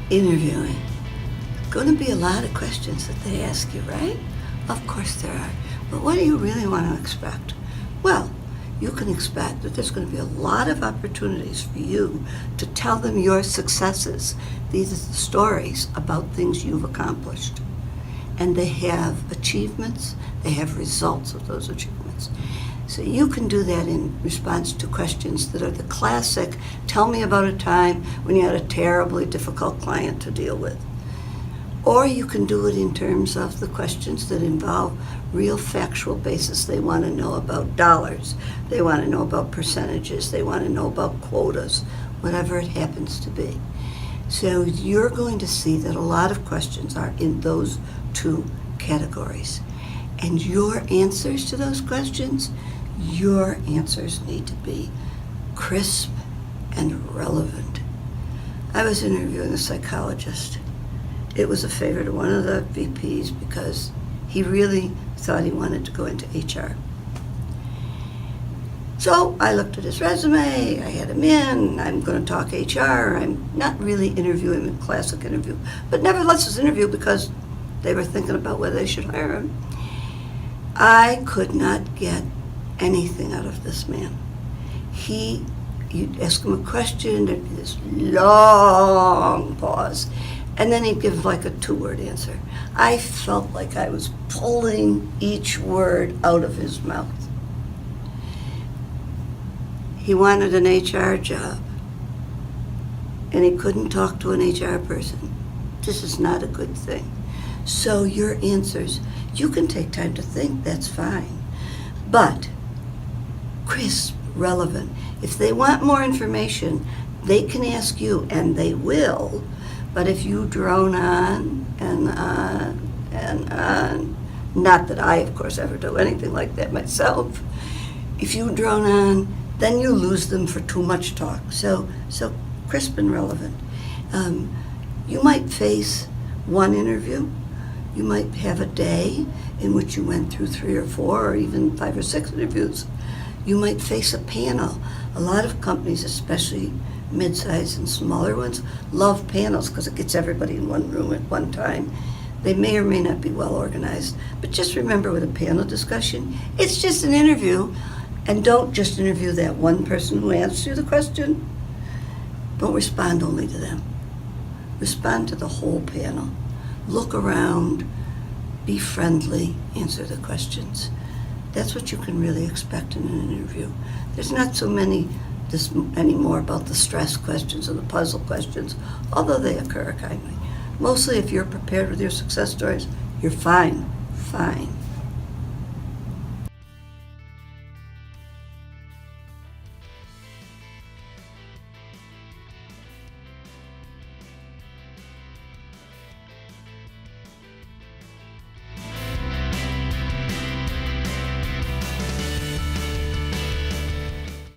interviewing. Going to be a lot of questions that they ask you, right? Of course there are. But what do you really want to expect? Well, you can expect that there's going to be a lot of opportunities for you to tell them your successes. These are the stories about things you've accomplished. And they have achievements, they have results of those achievements. So you can do that in response to questions that are the classic, tell me about a time when you had a terribly difficult client to deal with. Or you can do it in terms of the questions that involve real factual basis. They want to know about dollars, they want to know about percentages, they want to know about quotas, whatever it happens to be. So you're going to see that a lot of questions are in those two categories. And your answers to those questions, your answers need to be crisp and relevant. I was interviewing a psychologist. It was a favor to one of the VPs because he really thought he wanted to go into HR. So I looked at his resume, I had him in, I'm going to talk HR. I'm not really interviewing him in classic interview, but nevertheless it's an interview because they were thinking about whether they should hire him. I could not get anything out of this man. You'd ask him a question, there'd be this long pause, and then he'd give like a 2-word answer. I felt like I was pulling each word out of his mouth. He wanted an HR job, and he couldn't talk to an HR person. This is not a good thing. So your answers, you can take time to think, that's fine. But crisp, relevant. If they want more information, they can ask you, and they will. But if you drone on and on and on, not that I, of course, ever do anything like that myself, if you drone on, then you lose them for too much talk. So crisp and relevant. You might face one interview. You might have a day in which you went through 3 or 4 or even 5 or 6 interviews. You might face a panel. A lot of companies, especially mid-sized and smaller ones, love panels because it gets everybody in one room at one time. They may or may not be well organized, but just remember with a panel discussion, it's just an interview, and don't just interview that one person who answers you the question. Don't respond only to them. Respond to the whole panel. Look around, be friendly, answer the questions. That's what you can really expect in an interview. There's not so many anymore about the stress questions or the puzzle questions, although they occur kindly. Mostly if you're prepared with your success stories, you're fine.